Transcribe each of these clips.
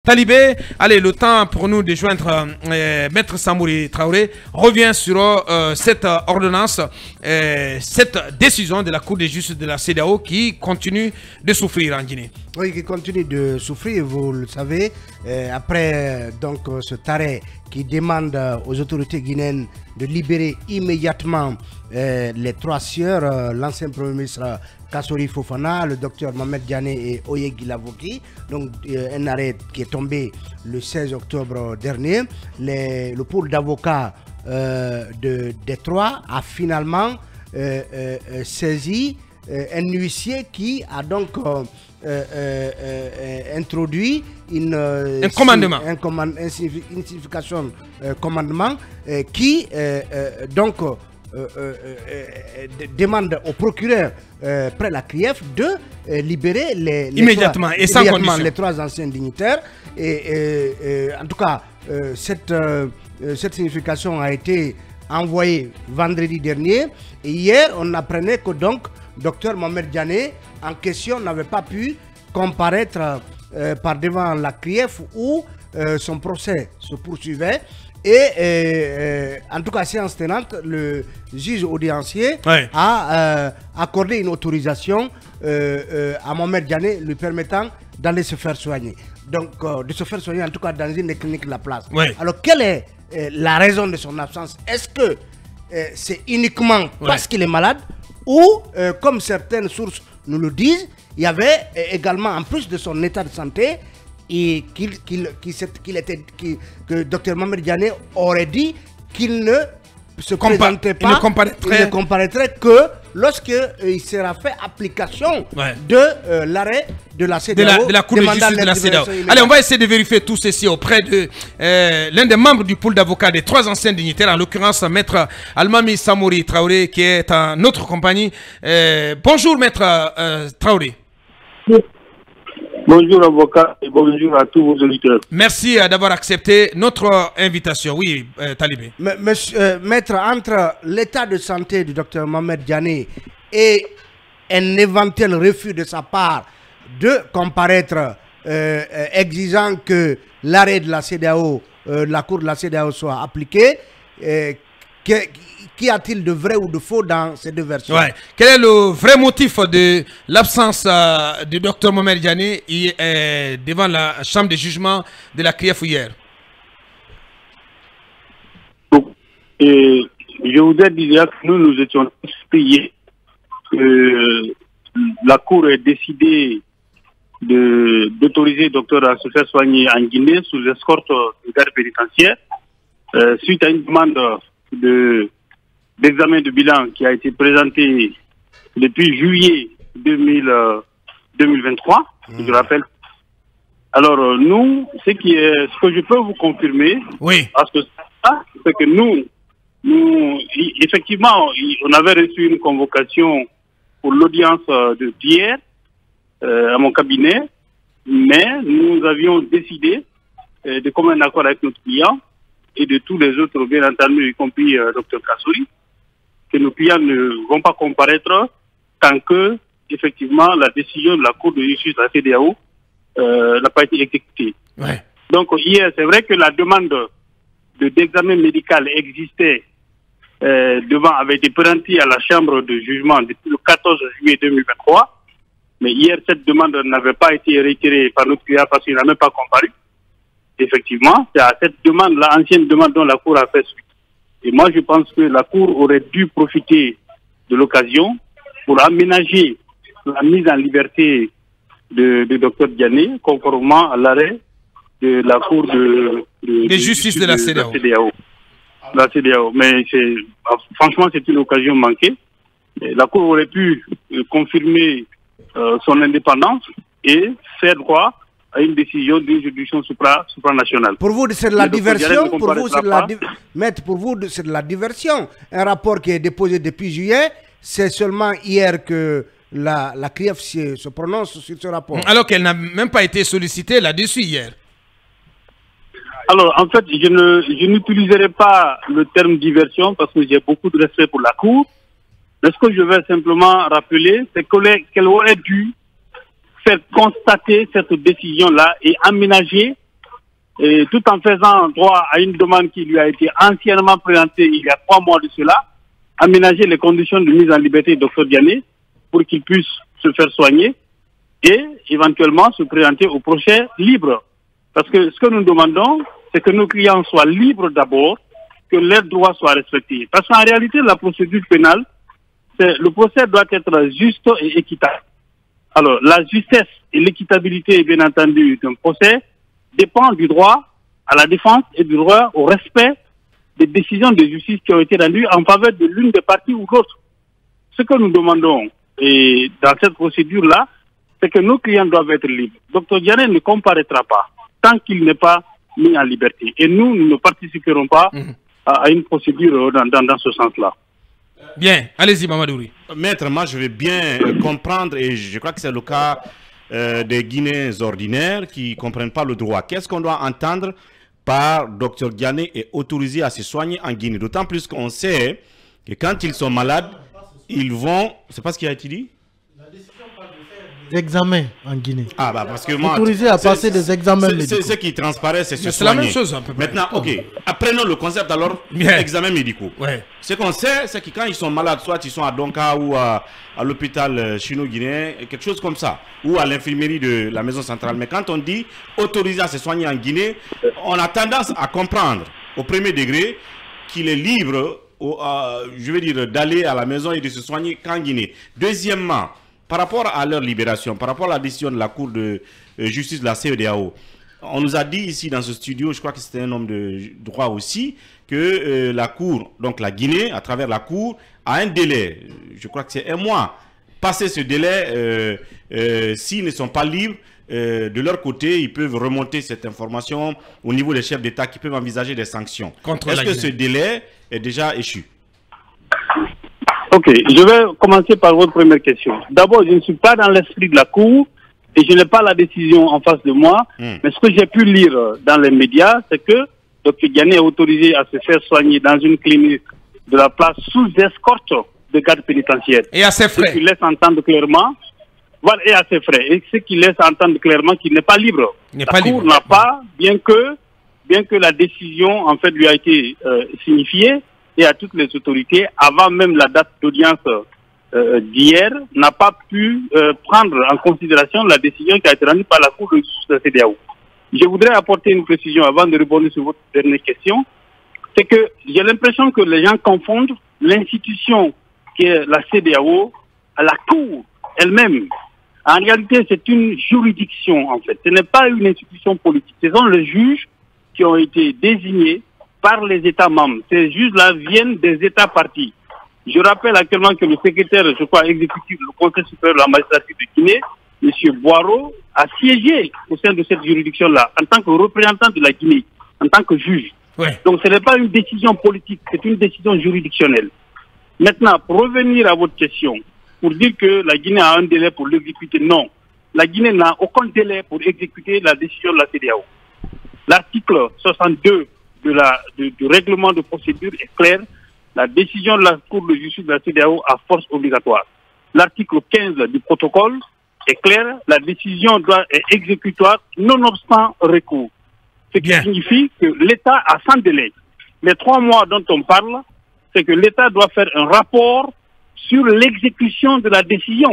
Talibé, allez, le temps pour nous de joindre Maître Samori Traoré revient sur cette ordonnance, cette décision de la Cour de justice de la CEDEAO qui continue de souffrir en Guinée. Oui, qui continue de souffrir, vous le savez, après donc cet arrêt qui demande aux autorités guinéennes de libérer immédiatement les trois sœurs, l'ancien Premier ministre Kassori Fofana, le docteur Mohamed Diané et Oyegui Lavoki. Donc un arrêt qui est tombé le 16 octobre dernier. Le pôle d'avocats des trois a finalement saisi un huissier qui a donc introduit un commandement, une signification commandement qui donc demande au procureur près la CRIEF de libérer immédiatement et sans condition les trois anciens dignitaires. Et en tout cas, cette signification a été envoyée vendredi dernier. Et hier, on apprenait que donc Dr Mohamed Diané en question n'avait pas pu comparaître par devant la CRIEF où son procès se poursuivait. Et en tout cas, séance tenante, le juge audiencier a accordé une autorisation à Mohamed Diané lui permettant d'aller se faire soigner. Donc, de se faire soigner en tout cas dans une clinique de la place. Alors, quelle est la raison de son absence? Est-ce que c'est uniquement parce qu'il est malade ou, comme certaines sources nous le disent, il y avait également, en plus de son état de santé, et que Dr Mohamed Diané aurait dit qu'il ne se présenterait pas, il ne comparaîtrait que lorsqu'il sera fait application de l'arrêt de la CEDEAO, de la Cour de justice de la CEDEAO. Allez, on va essayer de vérifier tout ceci auprès de l'un des membres du pool d'avocats des trois anciens dignitaires, en l'occurrence Maître Almami Samori Traoré, qui est en notre compagnie. Bonjour Maître Traoré. Bonjour avocat et bonjour à tous vos auditeurs. Merci d'avoir accepté notre invitation. Oui, Talibé. Maître, entre l'état de santé du docteur Mohamed Diané et un éventuel refus de sa part de comparaître exigeant que l'arrêt de la CEDEAO, la Cour de la CEDEAO soit appliquée, qu'y a-t-il de vrai ou de faux dans ces deux versions? Quel est le vrai motif de l'absence du docteur Mohamed Diané devant la chambre de jugement de la CRIEF hier? Et je voudrais dire que nous étions payés que la Cour ait décidé d'autoriser le docteur à se faire soigner en Guinée sous escorte de garde pénitentiaire suite à une demande d'examen de bilan qui a été présenté depuis juillet 2023, je rappelle. Alors nous, ce que je peux vous confirmer, parce que c'est que nous, effectivement, on avait reçu une convocation pour l'audience d'hier à mon cabinet, mais nous avions décidé de commun accord avec notre client et de tous les autres, bien entendu, y compris Dr Kassori, que nos clients ne vont pas comparaître tant que, effectivement, la décision de la Cour de justice de la CEDEAO n'a pas été exécutée. Donc, hier, c'est vrai que la demande d'examen médical existait avait été présentée à la Chambre de jugement depuis le 14 juillet 2023. Mais hier, cette demande n'avait pas été retirée par notre client parce qu'il n'a même pas comparu. Effectivement, c'est à cette demande, l'ancienne demande dont la Cour a fait suite. Et moi, je pense que la Cour aurait dû profiter de l'occasion pour aménager la mise en liberté de Dr Diané, conformément à l'arrêt de la Cour de justice de la CEDEAO. Mais franchement, c'est une occasion manquée. Et la Cour aurait pu confirmer son indépendance et faire droit à une décision d'une juridiction supranationale. Pour vous, c'est de la diversion. Maître, pour vous, c'est de la diversion. Un rapport qui est déposé depuis juillet, c'est seulement hier que la CRIEF se prononce sur ce rapport. Alors qu'elle n'a même pas été sollicitée là-dessus hier. Alors, en fait, je n'utiliserai pas le terme diversion parce que j'ai beaucoup de respect pour la Cour. Mais ce que je vais simplement rappeler, c'est qu'elle aurait dû faire constater cette décision-là et aménager et tout en faisant droit à une demande qui lui a été anciennement présentée il y a 3 mois de cela, aménager les conditions de mise en liberté du Dr Diané pour qu'il puisse se faire soigner et éventuellement se présenter au procès libre. Parce que ce que nous demandons, c'est que nos clients soient libres d'abord, que leurs droits soient respectés. Parce qu'en réalité, la procédure pénale, le procès doit être juste et équitable. Alors, la justesse et l'équitabilité, bien entendu, d'un procès dépend du droit à la défense et du droit au respect des décisions de justice qui ont été rendues en faveur de l'une des parties ou l'autre. Ce que nous demandons et dans cette procédure-là, c'est que nos clients doivent être libres. Dr Diané ne comparaîtra pas tant qu'il n'est pas mis en liberté. Et nous ne participerons pas à une procédure dans ce sens-là. Bien, allez-y, Mamadouri. Maître, moi je veux bien comprendre, et je crois que c'est le cas des Guinéens ordinaires qui ne comprennent pas le droit. Qu'est-ce qu'on doit entendre par Dr Diané est autorisé à se soigner en Guinée? D'autant plus qu'on sait que quand ils sont malades, ils vont... C'est pas ce qui a été dit? Examens en Guinée. Ah bah parce que moi... Autorisé à passer des examens médicaux. Ce qui transparaît, c'est se soigner. C'est la même chose un peu. Maintenant, ok. Apprenons le concept alors, examens médicaux. Ouais. Ce qu'on sait, c'est que quand ils sont malades, soit ils sont à Donka ou à l'hôpital chino-guinéen, quelque chose comme ça, ou à l'infirmerie de la maison centrale. Mais quand on dit autorisé à se soigner en Guinée, on a tendance à comprendre au premier degré qu'il est libre, je veux dire, d'aller à la maison et de se soigner qu'en Guinée. Deuxièmement, par rapport à leur libération, par rapport à la décision de la Cour de justice de la CEDEAO, on nous a dit ici dans ce studio, je crois que c'était un homme de droit aussi, que la Cour, donc la Guinée, à travers la Cour, a un délai, je crois que c'est 1 mois. Passé ce délai, s'ils ne sont pas libres, de leur côté, ils peuvent remonter cette information au niveau des chefs d'État qui peuvent envisager des sanctions. Est-ce que ce délai est déjà échu? Ok, je vais commencer par votre première question. D'abord, je ne suis pas dans l'esprit de la Cour et je n'ai pas la décision en face de moi. Mais ce que j'ai pu lire dans les médias, c'est que Dr Diané est autorisé à se faire soigner dans une clinique de la place sous escorte de garde pénitentiaire. Et à ses frais. Ce qui laisse entendre clairement, voilà, et à ses frais. Et ce qui laisse entendre clairement qu'il n'est pas libre. La Cour n'a pas, bien que la décision en fait lui a été signifiée, et à toutes les autorités, avant même la date d'audience d'hier, n'a pas pu prendre en considération la décision qui a été rendue par la Cour de justice de la CEDEAO. Je voudrais apporter une précision avant de répondre sur votre dernière question. C'est que j'ai l'impression que les gens confondent l'institution qui est la CEDEAO à la Cour elle-même. En réalité, c'est une juridiction, en fait. Ce n'est pas une institution politique. Ce sont les juges qui ont été désignés par les États membres. Ces juges-là viennent des États partis. Je rappelle actuellement que le secrétaire, je crois, exécutif du Conseil supérieur de la magistrature de Guinée, M. Boiro, a siégé au sein de cette juridiction-là en tant que représentant de la Guinée, en tant que juge. Ouais. Donc ce n'est pas une décision politique, c'est une décision juridictionnelle. Maintenant, pour revenir à votre question, pour dire que la Guinée a un délai pour l'exécuter, non. La Guinée n'a aucun délai pour exécuter la décision de la CEDEAO. L'article 62 du règlement de procédure est clair. La décision de la Cour de justice de la CEDEAO a force obligatoire. L'article 15 du protocole est clair. La décision est exécutoire nonobstant recours. Ce qui signifie que l'État a sans délai. Les 3 mois dont on parle, c'est que l'État doit faire un rapport sur l'exécution de la décision.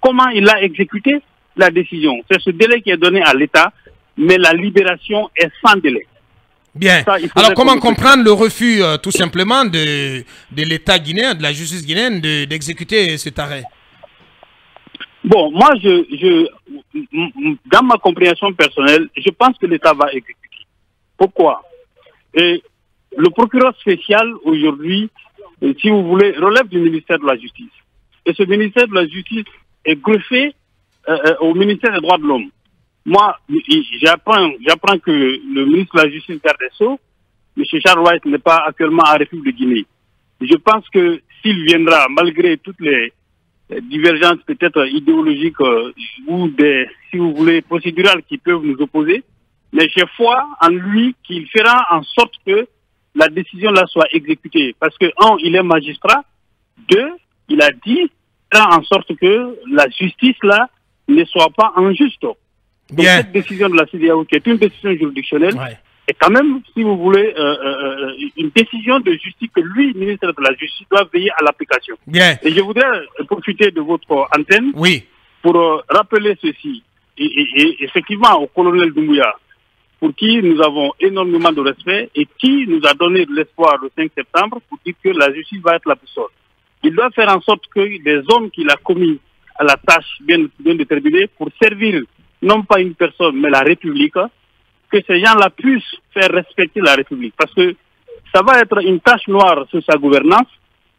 Comment il a exécuté la décision. C'est ce délai qui est donné à l'État, mais la libération est sans délai. Bien. Alors, comment comprendre le refus, tout simplement, de l'État guinéen, de la justice guinéenne, d'exécuter cet arrêt? Bon, moi, dans ma compréhension personnelle, je pense que l'État va exécuter. Pourquoi? Et le procureur spécial, aujourd'hui, si vous voulez, relève du ministère de la Justice. Et ce ministère de la Justice est greffé au ministère des Droits de l'Homme. Moi, j'apprends que le ministre de la Justice, garde des Sceaux, M. Charles White, n'est pas actuellement en République de Guinée. Je pense que s'il viendra, malgré toutes les divergences peut-être idéologiques ou si vous voulez, procédurales qui peuvent nous opposer, mais j'ai foi en lui qu'il fera en sorte que la décision là soit exécutée. Parce que, 1, il est magistrat, 2, il a dit, fera en sorte que la justice là ne soit pas injuste. Donc cette décision de la CEDEAO, qui est une décision juridictionnelle, est quand même, si vous voulez, une décision de justice que lui, ministre de la Justice, doit veiller à l'application. Et je voudrais profiter de votre antenne pour rappeler ceci. Et effectivement, au colonel Doumbouya, pour qui nous avons énormément de respect et qui nous a donné de l'espoir le 5 septembre pour dire que la justice va être la boussole. Il doit faire en sorte que les hommes qu'il a commis à la tâche bien déterminée pour servir non pas une personne mais la République, que ces gens-là puissent faire respecter la République. Parce que ça va être une tache noire sur sa gouvernance,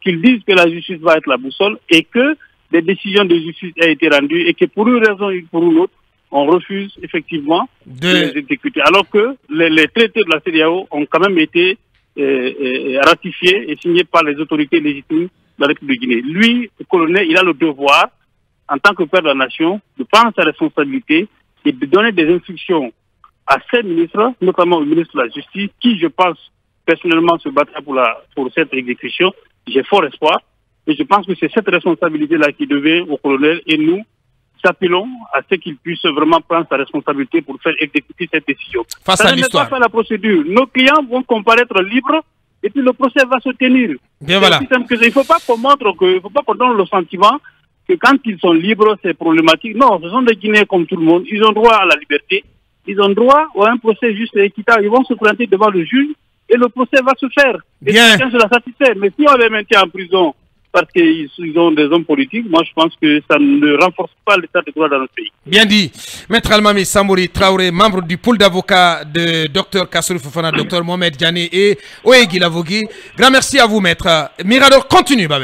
qu'ils disent que la justice va être la boussole et que des décisions de justice ont été rendues et que pour une raison ou pour une autre, on refuse effectivement de les exécuter. Alors que les traités de la CEDEAO ont quand même été ratifiés et signés par les autorités légitimes de la République de Guinée. Lui, le colonel, il a le devoir, en tant que père de la nation, de prendre sa responsabilité et de donner des instructions à ses ministres, notamment au ministre de la Justice, qui, je pense, personnellement se battra pour cette exécution. J'ai fort espoir. Et je pense que c'est cette responsabilité-là qui devait au colonel et nous s'appelons à ce qu'il puisse vraiment prendre sa responsabilité pour faire exécuter cette décision. Face à l'histoire. Ça ne pas faire la procédure. Nos clients vont comparaître libres et puis le procès va se tenir. Bien voilà. Il ne faut pas qu'on montre que, il faut pas qu'on donne le sentiment que quand ils sont libres, c'est problématique. Non, ce sont des Guinéens comme tout le monde. Ils ont droit à la liberté. Ils ont droit à un procès juste et équitable. Ils vont se présenter devant le juge et le procès va se faire. Et chacun se la satisfait. Mais si on les maintient en prison parce qu'ils ont des hommes politiques, moi je pense que ça ne renforce pas l'état de droit dans notre pays. Bien dit. Maître Almami Samori Traoré, membre du pool d'avocats de Dr Kassoulou Fofana, Dr Mohamed Diané et Oegui Lavogui. Grand merci à vous, maître. Mirador continue, Babé.